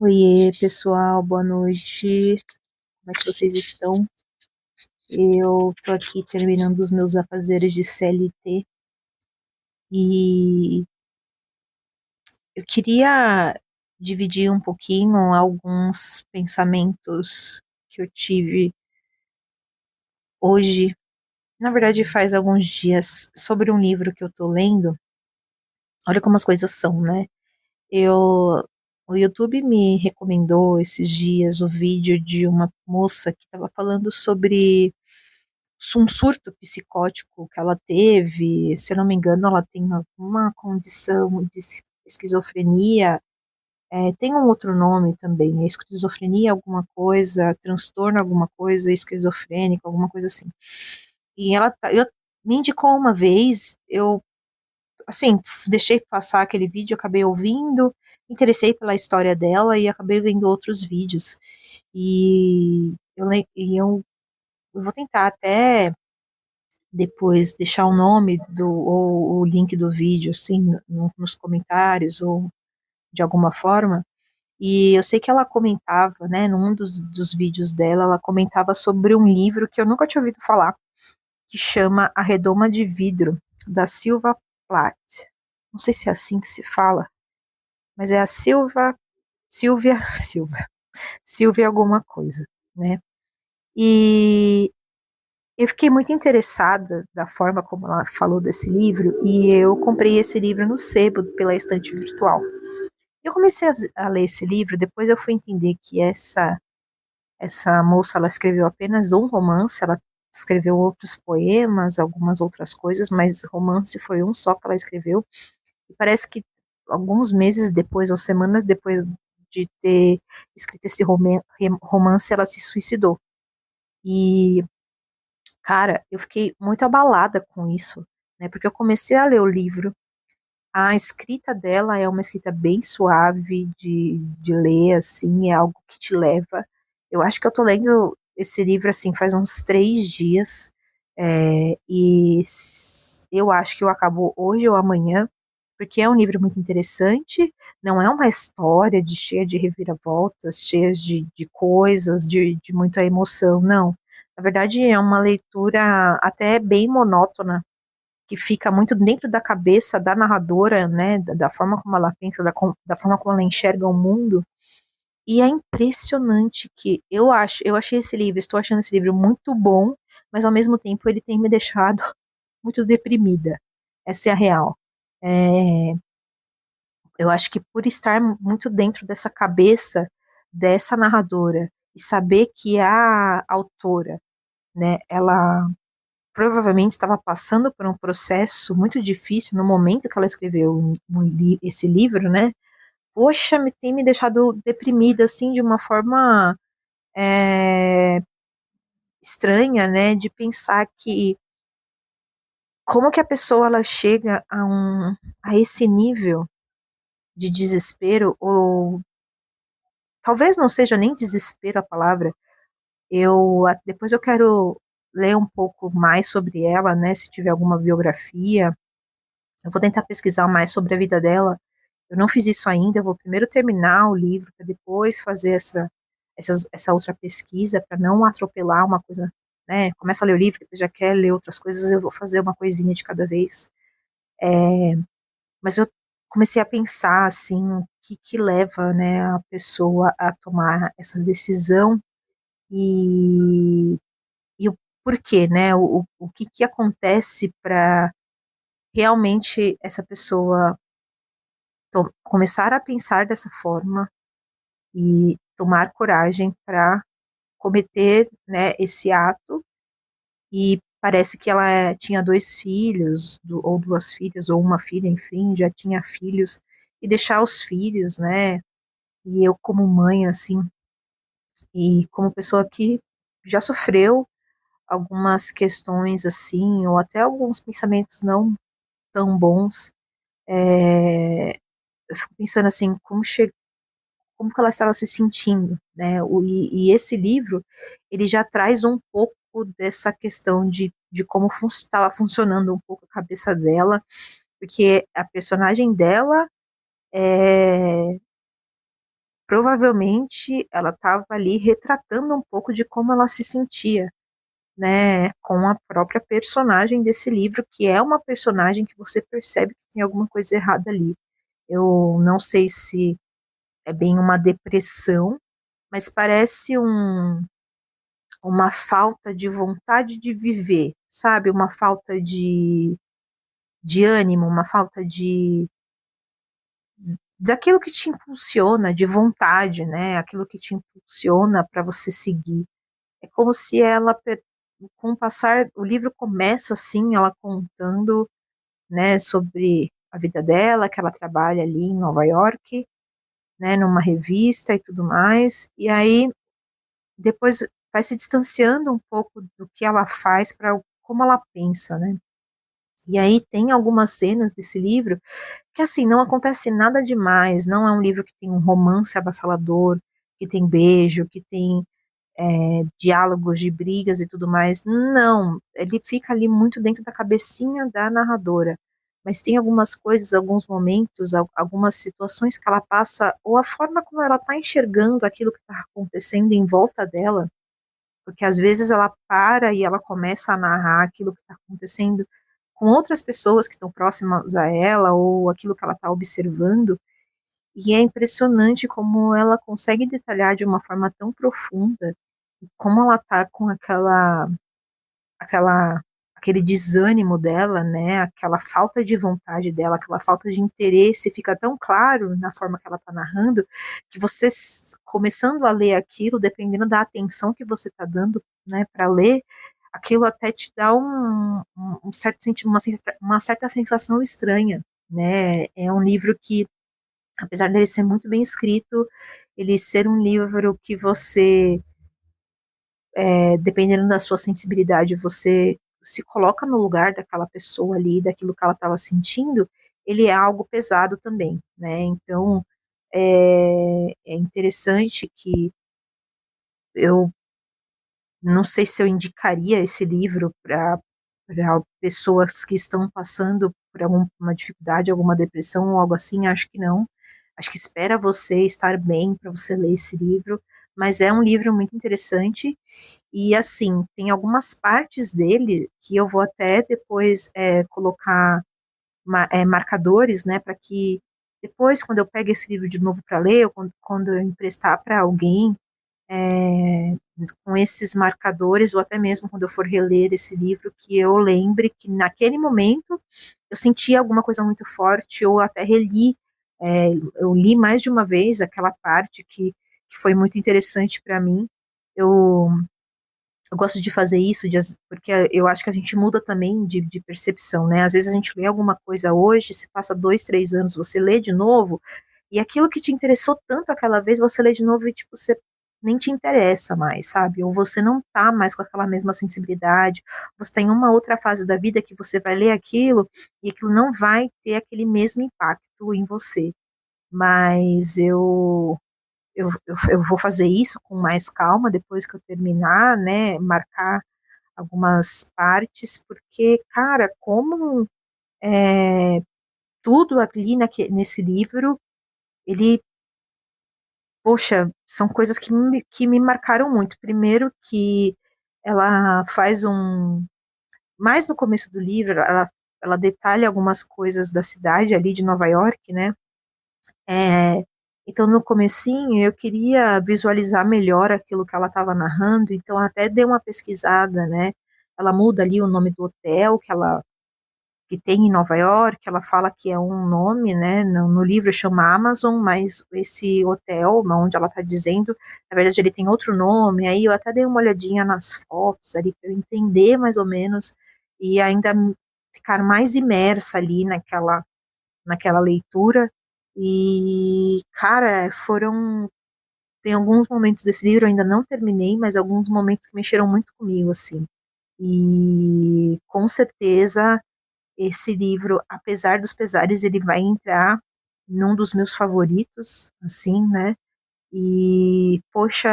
Oiê, pessoal, boa noite. Como é que vocês estão? Eu tô aqui terminando os meus afazeres de CLT e eu queria dividir um pouquinho alguns pensamentos que eu tive hoje, na verdade faz alguns dias, sobre um livro que eu tô lendo. Olha como as coisas são, né? Eu, o YouTube me recomendou esses dias o vídeo de uma moça que estava falando sobre um surto psicótico que ela teve, se eu não me engano, ela tem alguma condição de esquizofrenia, tem um outro nome também, é esquizofrenia alguma coisa, transtorno alguma coisa, esquizofrênico, alguma coisa assim. E me indicou uma vez, eu, assim, deixei passar aquele vídeo, acabei ouvindo, me interessei pela história dela e acabei vendo outros vídeos. E eu vou tentar até depois deixar o nome ou o link do vídeo, assim, nos comentários ou de alguma forma. E eu sei que ela comentava, né, num dos vídeos dela, ela comentava sobre um livro que eu nunca tinha ouvido falar, que chama A Redoma de Vidro, da Silva Plath. Não sei se é assim que se fala, mas é a Silvia, Silvia alguma coisa, né? E eu fiquei muito interessada da forma como ela falou desse livro e eu comprei esse livro no sebo pela estante virtual. Eu comecei a ler esse livro, depois eu fui entender que essa moça ela escreveu apenas um romance, ela escreveu outros poemas, algumas outras coisas, mas romance foi um só que ela escreveu. E parece que alguns meses depois ou semanas depois de ter escrito esse romance, ela se suicidou. E cara, eu fiquei muito abalada com isso, né? Porque eu comecei a ler o livro, a escrita dela é uma escrita bem suave de ler, assim, é algo que te leva. Eu acho que eu tô lendo esse livro, assim, faz uns 3 dias, eu acho que eu acabo hoje ou amanhã, porque é um livro muito interessante, não é uma história cheia de reviravoltas, cheia de coisas, de muita emoção, não. Na verdade, é uma leitura até bem monótona, que fica muito dentro da cabeça da narradora, né, da forma como ela pensa, da forma como ela enxerga o mundo. E é impressionante que eu achei esse livro, estou achando esse livro muito bom, mas ao mesmo tempo ele tem me deixado muito deprimida. Essa é a real. É, eu acho que por estar muito dentro dessa cabeça dessa narradora e saber que a autora, né, ela provavelmente estava passando por um processo muito difícil no momento que ela escreveu esse livro, né? Poxa, tem me deixado deprimida, assim, de uma forma é, estranha, né? De pensar que como que a pessoa ela chega a esse nível de desespero, ou talvez não seja nem desespero a palavra. Depois eu quero ler um pouco mais sobre ela, né? Se tiver alguma biografia. Eu vou tentar pesquisar mais sobre a vida dela. Eu não fiz isso ainda, eu vou primeiro terminar o livro para depois fazer essa outra pesquisa, para não atropelar uma coisa, né? Começa a ler o livro, depois já quer ler outras coisas, eu vou fazer uma coisinha de cada vez. Mas eu comecei a pensar, assim, o que leva, né, a pessoa a tomar essa decisão e, e o porquê, né? O que acontece para realmente essa pessoa começar a pensar dessa forma e tomar coragem para cometer, né, esse ato. E parece que ela tinha 2 filhos, ou 2 filhas, ou uma filha, enfim, já tinha filhos, e deixar os filhos, né, e eu como mãe, assim, e como pessoa que já sofreu algumas questões, assim, ou até alguns pensamentos não tão bons, eu fico pensando assim, como que ela estava se sentindo, né? E esse livro, ele já traz um pouco dessa questão de como estava funcionando um pouco a cabeça dela, porque a personagem dela é, provavelmente ela estava ali retratando um pouco de como ela se sentia, né, com a própria personagem desse livro, que é uma personagem que você percebe que tem alguma coisa errada ali. Eu não sei se é bem uma depressão, mas parece uma falta de vontade de viver, sabe? Uma falta de ânimo, uma falta de aquilo que te impulsiona, de vontade, né? Aquilo que te impulsiona para você seguir. É como se ela, com o passar, o livro começa assim, ela contando, né, sobre a vida dela, que ela trabalha ali em Nova York, né, numa revista e tudo mais, e aí depois vai se distanciando um pouco do que ela faz para como ela pensa, né? E aí tem algumas cenas desse livro que assim não acontece nada demais, não é um livro que tem um romance avassalador, que tem beijo, que tem diálogos de brigas e tudo mais. Não, ele fica ali muito dentro da cabecinha da narradora. Mas tem algumas coisas, alguns momentos, algumas situações que ela passa, ou a forma como ela está enxergando aquilo que está acontecendo em volta dela, porque às vezes ela para e ela começa a narrar aquilo que está acontecendo com outras pessoas que estão próximas a ela, ou aquilo que ela está observando, e é impressionante como ela consegue detalhar de uma forma tão profunda como ela tá com aquela aquele desânimo dela, né, aquela falta de vontade dela, aquela falta de interesse, fica tão claro na forma que ela tá narrando, que você começando a ler aquilo, dependendo da atenção que você tá dando, né, para ler, aquilo até te dá um certo uma certa sensação estranha, né? É um livro que, apesar dele ser muito bem escrito, ele ser um livro que você dependendo da sua sensibilidade, você se coloca no lugar daquela pessoa ali, daquilo que ela estava sentindo, ele é algo pesado também, né? Então, é interessante que eu não sei se eu indicaria esse livro para pessoas que estão passando por alguma dificuldade, alguma depressão ou algo assim, acho que não. Acho que espera você estar bem para você ler esse livro, mas é um livro muito interessante e assim, tem algumas partes dele que eu vou até depois colocar marcadores, né, para que depois, quando eu pego esse livro de novo para ler, ou quando eu emprestar para alguém, é, com esses marcadores, ou até mesmo quando eu for reler esse livro, que eu lembre que naquele momento eu senti alguma coisa muito forte, ou até reli, eu li mais de uma vez aquela parte que foi muito interessante para mim. Eu eu gosto de fazer isso, porque eu acho que a gente muda também de percepção, né? Às vezes a gente lê alguma coisa hoje, se passa 2, 3 anos, você lê de novo, e aquilo que te interessou tanto aquela vez, você lê de novo e, tipo, você nem te interessa mais, sabe? Ou você não tá mais com aquela mesma sensibilidade, você tem uma outra fase da vida que você vai ler aquilo, e aquilo não vai ter aquele mesmo impacto em você. Mas eu vou fazer isso com mais calma depois que eu terminar, né? Marcar algumas partes, porque, cara, como é, tudo ali nesse livro, ele, poxa, são coisas que me marcaram muito. Primeiro que ela faz mais no começo do livro, ela detalha algumas coisas da cidade ali de Nova York, né? É, então, no comecinho, eu queria visualizar melhor aquilo que ela estava narrando, então até dei uma pesquisada, né? Ela muda ali o nome do hotel que tem em Nova York, ela fala que é um nome, né? No livro chama Amazon, mas esse hotel, onde ela está dizendo, na verdade ele tem outro nome, aí eu até dei uma olhadinha nas fotos ali para eu entender mais ou menos e ainda ficar mais imersa ali naquela leitura. E, cara, tem alguns momentos desse livro, eu ainda não terminei, mas alguns momentos que mexeram muito comigo, assim. E, com certeza, esse livro, apesar dos pesares, ele vai entrar num dos meus favoritos, assim, né? E, poxa,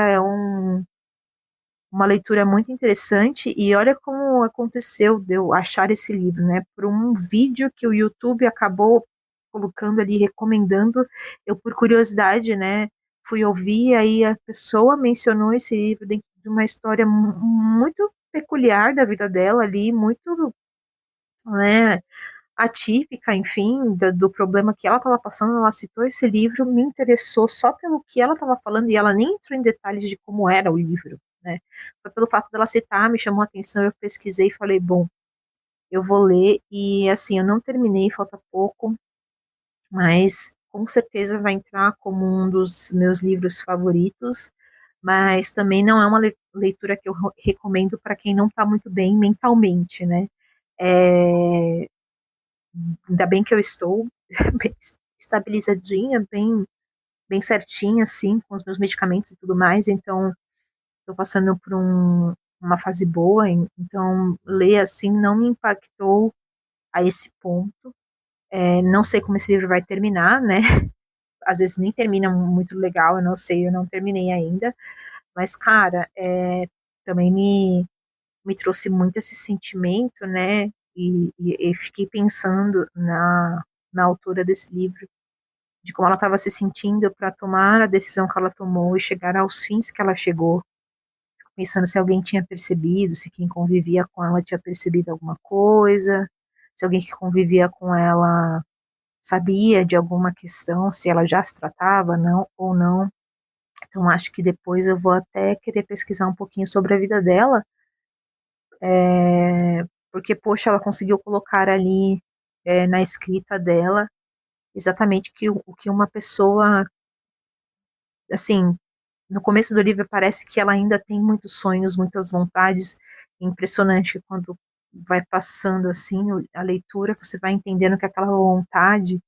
uma leitura muito interessante e olha como aconteceu de eu achar esse livro, né? Por um vídeo que o YouTube acabou colocando ali, recomendando, eu por curiosidade, né? fui ouvir, aí a pessoa mencionou esse livro dentro de uma história muito peculiar da vida dela ali, muito, né, atípica, enfim, do problema que ela estava passando. Ela citou esse livro, me interessou só pelo que ela estava falando, e ela nem entrou em detalhes de como era o livro, né? Foi pelo fato dela citar, me chamou a atenção, eu pesquisei e falei, bom, eu vou ler, e assim, eu não terminei, falta pouco, mas com certeza vai entrar como um dos meus livros favoritos, mas também não é uma leitura que eu recomendo para quem não está muito bem mentalmente, né? É, ainda bem que eu estou bem estabilizadinha, bem certinha, assim, com os meus medicamentos e tudo mais, então estou passando por uma fase boa, então ler assim não me impactou a esse ponto. Não sei como esse livro vai terminar, né? Às vezes nem termina muito legal, eu não sei, eu não terminei ainda, mas cara, também me trouxe muito esse sentimento, né? E fiquei pensando na autora desse livro, de como ela estava se sentindo para tomar a decisão que ela tomou e chegar aos fins que ela chegou. Fico pensando se alguém tinha percebido, se quem convivia com ela tinha percebido alguma coisa, se alguém que convivia com ela sabia de alguma questão, se ela já se tratava não, ou não. Então acho que depois eu vou até querer pesquisar um pouquinho sobre a vida dela, porque, poxa, ela conseguiu colocar ali na escrita dela exatamente o que uma pessoa, assim, no começo do livro parece que ela ainda tem muitos sonhos, muitas vontades. É impressionante que quando vai passando assim a leitura, você vai entendendo que aquela vontade,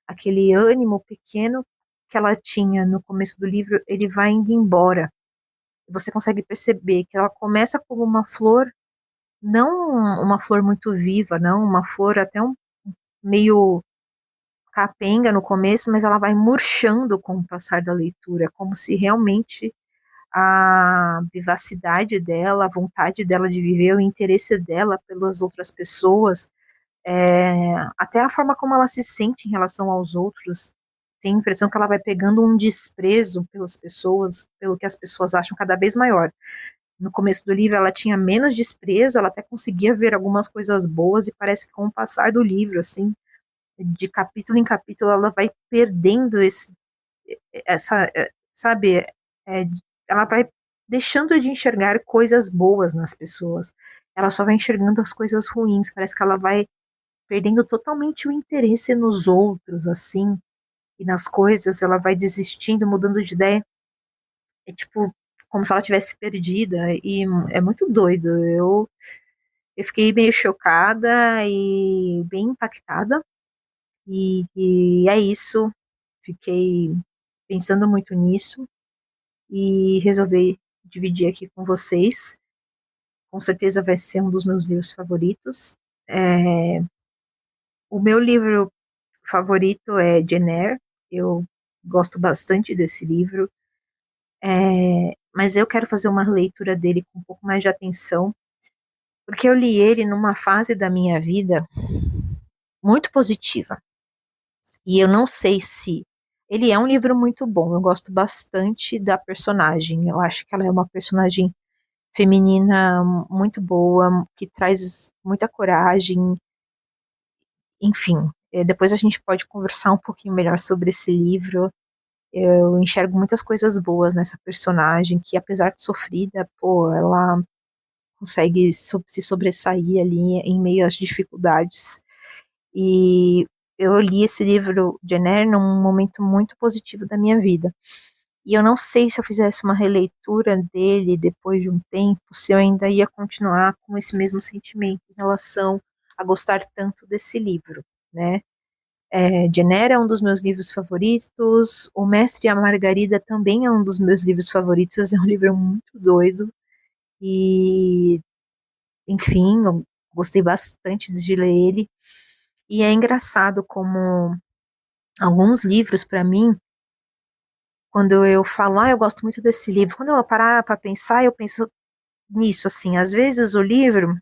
aquele ânimo pequeno que ela tinha no começo do livro, ele vai indo embora. Você consegue perceber que ela começa como uma flor, não uma flor muito viva, não, uma flor até meio capenga no começo, mas ela vai murchando com o passar da leitura, como se realmente a vivacidade dela, a vontade dela de viver, o interesse dela pelas outras pessoas, até a forma como ela se sente em relação aos outros, tem a impressão que ela vai pegando um desprezo pelas pessoas, pelo que as pessoas acham cada vez maior. No começo do livro ela tinha menos desprezo, ela até conseguia ver algumas coisas boas, e parece que com o passar do livro, assim, de capítulo em capítulo, ela vai perdendo sabe, é, ela vai deixando de enxergar coisas boas nas pessoas. Ela só vai enxergando as coisas ruins. Parece que ela vai perdendo totalmente o interesse nos outros, assim, e nas coisas. Ela vai desistindo, mudando de ideia. É tipo como se ela tivesse perdida. E é muito doido. Eu fiquei meio chocada e bem impactada. E é isso. Fiquei pensando muito nisso e resolvi dividir aqui com vocês. Com certeza vai ser um dos meus livros favoritos. É, o meu livro favorito é Jane Eyre. Eu gosto bastante desse livro, mas eu quero fazer uma leitura dele com um pouco mais de atenção, porque eu li ele numa fase da minha vida muito positiva. E eu não sei se ele é um livro muito bom. Eu gosto bastante da personagem. Eu acho que ela é uma personagem feminina muito boa, que traz muita coragem, enfim. Depois a gente pode conversar um pouquinho melhor sobre esse livro. Eu enxergo muitas coisas boas nessa personagem, que apesar de sofrida, pô, ela consegue se sobressair ali em meio às dificuldades. E eu li esse livro de Jenner num momento muito positivo da minha vida. E eu não sei se eu fizesse uma releitura dele depois de um tempo, se eu ainda ia continuar com esse mesmo sentimento em relação a gostar tanto desse livro, né? Jane Eyre é um dos meus livros favoritos, O Mestre e a Margarida também é um dos meus livros favoritos, é um livro muito doido, e, enfim, eu gostei bastante de ler ele, e é engraçado como alguns livros, para mim, quando eu falo, eu gosto muito desse livro, quando eu parar para pensar, eu penso nisso, assim, às vezes o livro,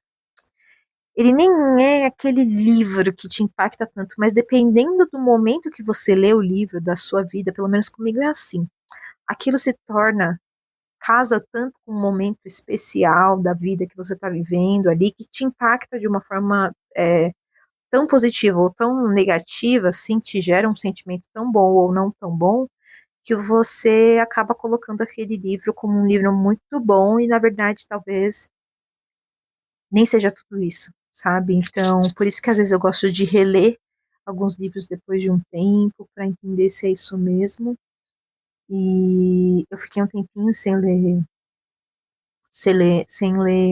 ele nem é aquele livro que te impacta tanto, mas dependendo do momento que você lê o livro da sua vida, pelo menos comigo é assim. aquilo se torna, casa tanto com um momento especial da vida que você está vivendo ali, que te impacta de uma forma tão positiva ou tão negativa, assim, te gera um sentimento tão bom ou não tão bom, que você acaba colocando aquele livro como um livro muito bom e, na verdade, talvez nem seja tudo isso, sabe? Então, por isso que às vezes eu gosto de reler alguns livros depois de um tempo, para entender se é isso mesmo. E eu fiquei um tempinho sem ler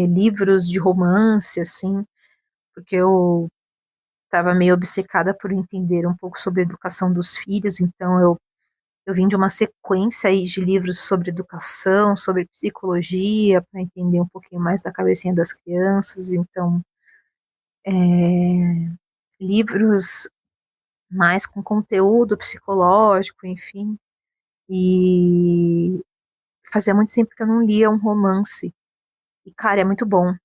livros de romance, assim, porque eu estava meio obcecada por entender um pouco sobre a educação dos filhos, então eu vim de uma sequência aí de livros sobre educação, sobre psicologia, para entender um pouquinho mais da cabecinha das crianças, então livros mais com conteúdo psicológico, enfim, e fazia muito tempo que eu não lia um romance. E, cara, é muito bom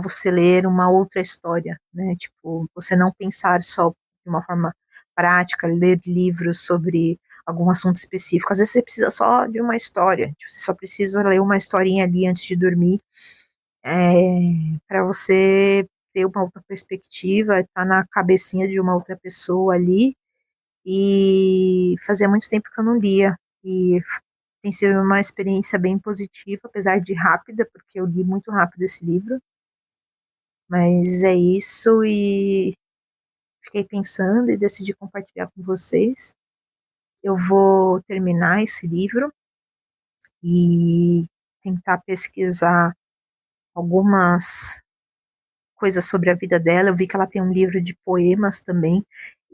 você ler uma outra história, né? Tipo, você não pensar só de uma forma prática, ler livros sobre algum assunto específico. Às vezes você precisa só de uma história, tipo, você só precisa ler uma historinha ali antes de dormir, para você ter uma outra perspectiva, estar na cabecinha de uma outra pessoa ali. E fazia muito tempo que eu não lia. E tem sido uma experiência bem positiva, apesar de rápida, porque eu li muito rápido esse livro. Mas é isso, e fiquei pensando e decidi compartilhar com vocês. Eu vou terminar esse livro e tentar pesquisar algumas coisas sobre a vida dela. Eu vi que ela tem um livro de poemas também,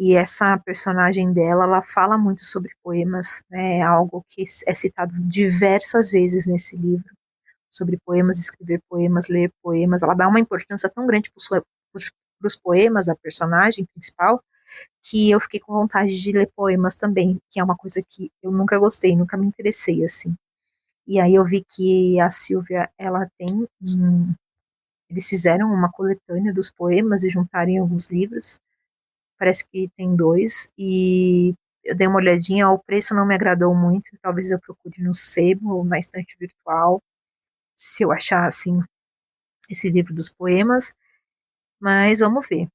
e essa personagem dela, ela fala muito sobre poemas, né? É algo que é citado diversas vezes nesse livro, sobre poemas, escrever poemas, ler poemas. Ela dá uma importância tão grande para os poemas da personagem principal, que eu fiquei com vontade de ler poemas também, que é uma coisa que eu nunca gostei, nunca me interessei assim. E aí eu vi que a Silvia, ela tem eles fizeram uma coletânea dos poemas e juntaram em alguns livros. Parece que tem dois, e eu dei uma olhadinha, o preço não me agradou muito, talvez eu procure no sebo ou na estante virtual, se eu achar assim esse livro dos poemas, mas vamos ver.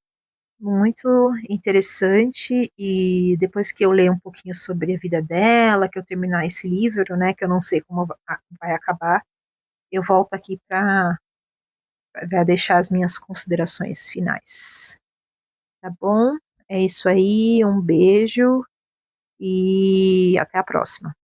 Muito interessante, e depois que eu ler um pouquinho sobre a vida dela, que eu terminar esse livro, né, que eu não sei como vai acabar, eu volto aqui para deixar as minhas considerações finais. Tá bom? É isso aí, um beijo e até a próxima.